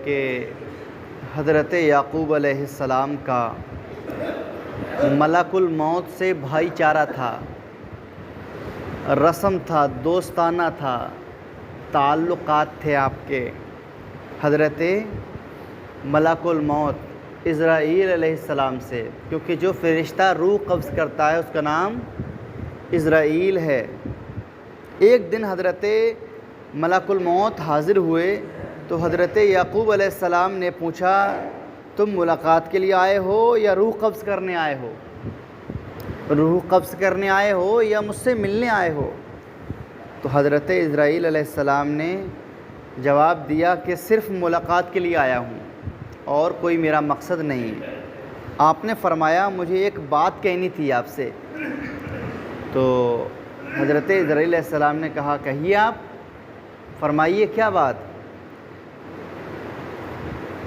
کہ حضرت یعقوب علیہ السلام کا ملک الموت سے بھائی چارہ تھا، رسم تھا، دوستانہ تھا، تعلقات تھے آپ کے حضرت ملک الموت عزرائیل علیہ السلام سے، کیونکہ جو فرشتہ روح قبض کرتا ہے اس کا نام عزرائیل ہے۔ ایک دن حضرت ملک الموت حاضر ہوئے تو حضرت یعقوب علیہ السلام نے پوچھا، تم ملاقات کے لیے آئے ہو یا روح قبض کرنے آئے ہو؟ روح قبض کرنے آئے ہو یا مجھ سے ملنے آئے ہو؟ تو حضرت عزرائیل علیہ السلام نے جواب دیا کہ صرف ملاقات کے لیے آیا ہوں اور کوئی میرا مقصد نہیں۔ آپ نے فرمایا مجھے ایک بات کہنی تھی آپ سے۔ تو حضرت عزرائیل علیہ السلام نے کہا کہیے آپ، فرمائیے کیا بات؟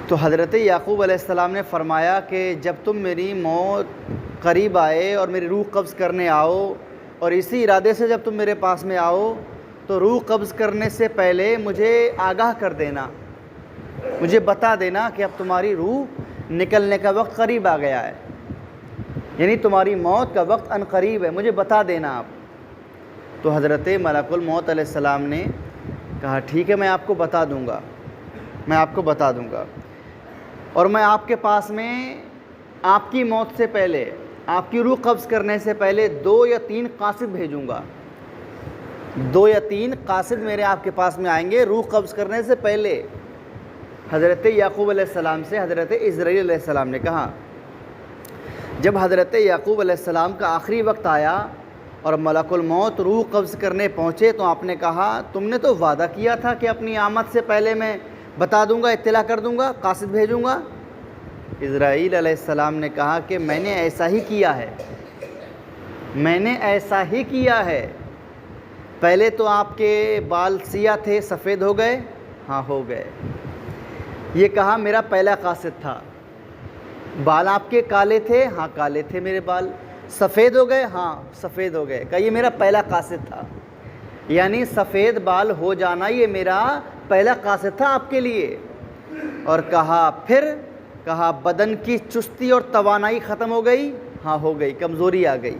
تو حضرت یعقوب علیہ السلام نے فرمایا کہ جب تم میری موت قریب آئے اور میری روح قبض کرنے آؤ، اور اسی ارادے سے جب تم میرے پاس میں آؤ تو روح قبض کرنے سے پہلے مجھے آگاہ کر دینا، مجھے بتا دینا کہ اب تمہاری روح نکلنے کا وقت قریب آ گیا ہے، یعنی تمہاری موت کا وقت ان قریب ہے، مجھے بتا دینا آپ۔ تو حضرت ملک الموت علیہ السلام نے کہا ٹھیک ہے، میں آپ کو بتا دوں گا، میں آپ کو بتا دوں گا، اور میں آپ کے پاس میں آپ کی موت سے پہلے، آپ کی روح قبض کرنے سے پہلے 2 یا 3 قاصد بھیجوں گا۔ 2 یا 3 قاصد میرے آپ کے پاس میں آئیں گے روح قبض کرنے سے پہلے۔ حضرت یعقوب علیہ السلام سے حضرت عزرائیل علیہ السلام نے کہا۔ جب حضرت یعقوب علیہ السلام کا آخری وقت آیا اور ملک الموت روح قبض کرنے پہنچے تو آپ نے کہا تم نے تو وعدہ کیا تھا کہ اپنی آمد سے پہلے میں بتا دوں گا، اطلاع کر دوں گا، قاصد بھیجوں گا۔ عزرائیل علیہ السلام نے کہا کہ میں نے ایسا ہی کیا ہے، میں نے ایسا ہی کیا ہے۔ پہلے تو آپ کے بال سیاہ تھے، سفید ہو گئے؟ ہاں ہو گئے۔ یہ کہا میرا پہلا قاصد تھا۔ بال آپ کے کالے تھے؟ ہاں کالے تھے میرے بال۔ سفید ہو گئے؟ ہاں سفید ہو گئے۔ کہا یہ میرا پہلا قاصد تھا، یعنی سفید بال ہو جانا یہ میرا پہلا قاصد تھا آپ کے لیے۔ اور کہا پھر کہا بدن کی چستی اور توانائی ختم ہو گئی؟ ہاں ہو گئی، کمزوری آ گئی۔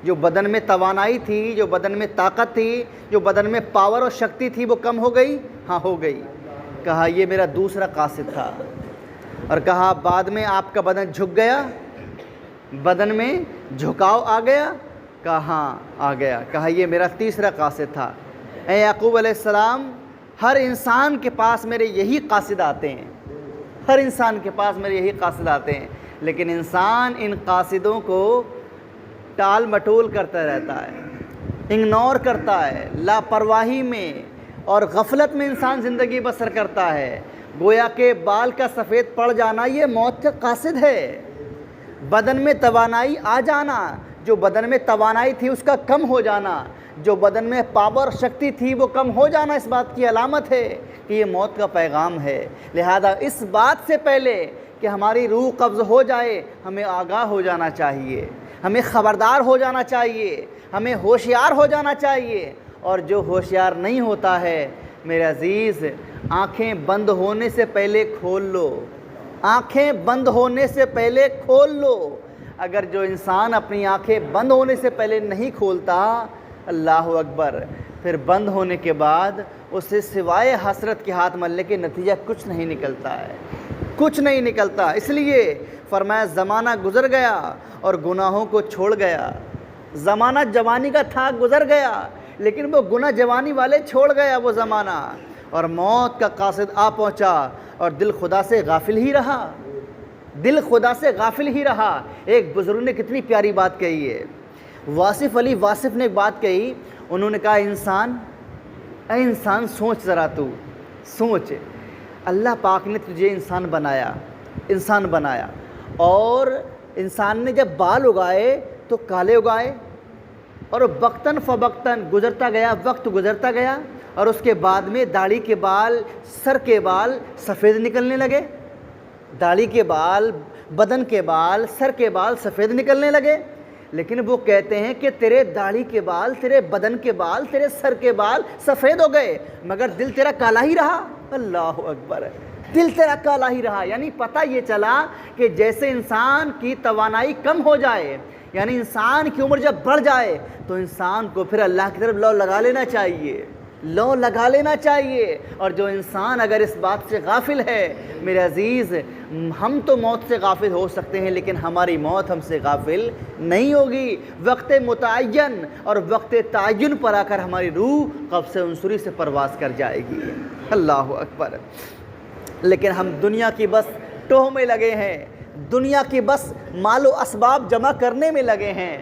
جو بدن میں توانائی تھی، جو بدن میں طاقت تھی، جو بدن میں پاور اور شکتی تھی وہ کم ہو گئی؟ ہاں ہو گئی۔ کہا یہ میرا دوسرا قاصد تھا۔ اور کہا بعد میں آپ کا بدن جھک گیا، بدن میں جھکاؤ آ گیا؟ کہا ہاں آ گیا۔ کہا یہ میرا تیسرا قاصد تھا۔ اے یعقوب علیہ السلام، ہر انسان کے پاس میرے یہی قاصد آتے ہیں، ہر انسان کے پاس میرے یہی قاصد آتے ہیں، لیکن انسان ان قاصدوں کو ٹال مٹول کرتا رہتا ہے، اگنور کرتا ہے، لاپرواہی میں اور غفلت میں انسان زندگی بسر کرتا ہے۔ گویا کہ بال کا سفید پڑ جانا یہ موت کا قاصد ہے، بدن میں توانائی آ جانا، جو بدن میں توانائی تھی اس کا کم ہو جانا، جو بدن میں پاور شکتی تھی وہ کم ہو جانا اس بات کی علامت ہے کہ یہ موت کا پیغام ہے۔ لہذا اس بات سے پہلے کہ ہماری روح قبض ہو جائے ہمیں آگاہ ہو جانا چاہیے، ہمیں خبردار ہو جانا چاہیے، ہمیں ہوشیار ہو جانا چاہیے۔ اور جو ہوشیار نہیں ہوتا ہے میرے عزیز، آنکھیں بند ہونے سے پہلے کھول لو، آنکھیں بند ہونے سے پہلے کھول لو۔ اگر جو انسان اپنی آنکھیں بند ہونے سے پہلے نہیں کھولتا، اللہ اکبر، پھر بند ہونے کے بعد اسے سوائے حسرت کے ہاتھ ملنے کے نتیجہ کچھ نہیں نکلتا ہے، کچھ نہیں نکلتا۔ اس لیے فرمایا زمانہ گزر گیا اور گناہوں کو چھوڑ گیا۔ زمانہ جوانی کا تھا گزر گیا، لیکن وہ گناہ جوانی والے چھوڑ گیا وہ زمانہ، اور موت کا قاصد آ پہنچا اور دل خدا سے غافل ہی رہا، دل خدا سے غافل ہی رہا۔ ایک بزرگ نے کتنی پیاری بات کہی ہے، واصف علی واصف نے ایک بات کہی، انہوں نے کہا انسان، اے انسان سوچ ذرا، تو سوچ، اللہ پاک نے تجھے انسان بنایا، انسان بنایا، اور انسان نے جب بال اگائے تو کالے اگائے، اور وقتاً فوقتاً گزرتا گیا، وقت گزرتا گیا، اور اس کے بعد میں داڑھی کے بال، سر کے بال سفید نکلنے لگے، داڑھی کے بال، بدن کے بال، سر کے بال سفید نکلنے لگے۔ لیکن وہ کہتے ہیں کہ تیرے داڑھی کے بال، تیرے بدن کے بال، تیرے سر کے بال سفید ہو گئے، مگر دل تیرا کالا ہی رہا۔ اللہ اکبر، دل تیرا کالا ہی رہا، یعنی پتہ یہ چلا کہ جیسے انسان کی توانائی کم ہو جائے، یعنی انسان کی عمر جب بڑھ جائے تو انسان کو پھر اللہ کی طرف لو لگا لینا چاہیے، لو لگا لینا چاہیے۔ اور جو انسان اگر اس بات سے غافل ہے میرے عزیز، ہم تو موت سے غافل ہو سکتے ہیں لیکن ہماری موت ہم سے غافل نہیں ہوگی۔ وقت متعین اور وقت تعین پر آ کر ہماری روح قبض عنصری سے پرواز کر جائے گی۔ اللہ اکبر۔ لیکن ہم دنیا کی بس ٹوہ میں لگے ہیں، دنیا کی بس مال و اسباب جمع کرنے میں لگے ہیں،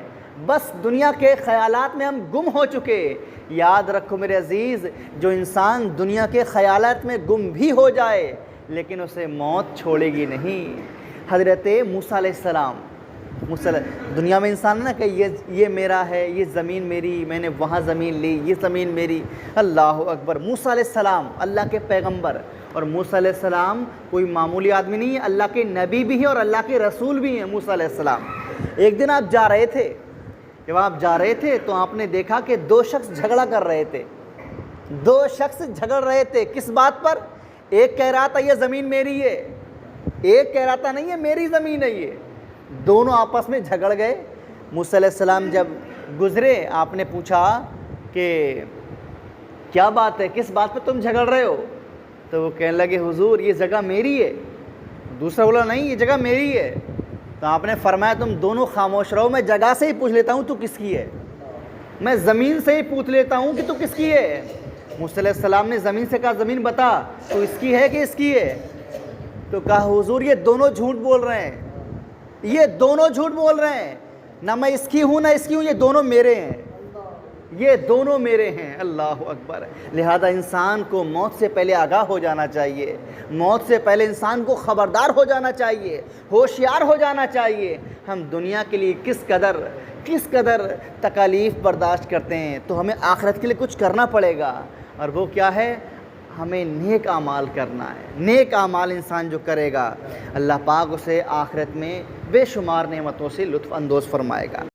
بس دنیا کے خیالات میں ہم گم ہو چکے۔ یاد رکھو میرے عزیز، جو انسان دنیا کے خیالات میں گم بھی ہو جائے لیکن اسے موت چھوڑے گی نہیں۔ حضرت موسیٰ علیہ السلام، دنیا میں انسان نا کہ یہ میرا ہے، یہ زمین میری، میں نے وہاں زمین لی، یہ زمین میری۔ اللہ اکبر۔ موسیٰ علیہ السلام اللہ کے پیغمبر، اور موسیٰ علیہ السلام کوئی معمولی آدمی نہیں ہے، اللہ کے نبی بھی ہیں اور اللہ کے رسول بھی ہیں موسیٰ علیہ السلام۔ ایک دن آپ جا رہے تھے، جب آپ جا رہے تھے تو آپ نے دیکھا کہ دو شخص جھگڑا کر رہے تھے، دو شخص جھگڑ رہے تھے۔ کس بات پر؟ ایک کہہ رہا تھا یہ زمین میری ہے، ایک کہہ رہا تھا نہیں یہ میری زمین ہے۔ یہ دونوں آپس میں جھگڑ گئے۔ موسیٰ علیہ السلام جب گزرے آپ نے پوچھا کہ کیا بات ہے، کس بات پہ تم جھگڑ رہے ہو؟ تو وہ کہنے لگے حضور یہ جگہ میری ہے۔ دوسرا بولا نہیں یہ جگہ میری ہے۔ تو آپ نے فرمایا تم دونوں خاموش رہو، میں جگہ سے ہی پوچھ لیتا ہوں تو کس کی ہے، میں زمین سے ہی پوچھ لیتا ہوں کہ تو کس کی ہے۔ موسیٰ علیہ السلام نے زمین سے کہا زمین بتا تو اس کی ہے کہ اس کی ہے؟ تو کہا حضور یہ دونوں جھوٹ بول رہے ہیں، یہ دونوں جھوٹ بول رہے ہیں، نہ میں اس کی ہوں نہ اس کی ہوں، یہ دونوں میرے ہیں، یہ دونوں میرے ہیں۔ اللہ اکبر۔ لہذا انسان کو موت سے پہلے آگاہ ہو جانا چاہیے، موت سے پہلے انسان کو خبردار ہو جانا چاہیے، ہوشیار ہو جانا چاہیے۔ ہم دنیا کے لیے کس قدر تکالیف برداشت کرتے ہیں، تو ہمیں آخرت کے لیے کچھ کرنا پڑے گا، اور وہ کیا ہے؟ ہمیں نیک اعمال کرنا ہے۔ نیک اعمال انسان جو کرے گا اللہ پاک اسے آخرت میں بے شمار نعمتوں سے لطف اندوز فرمائے گا۔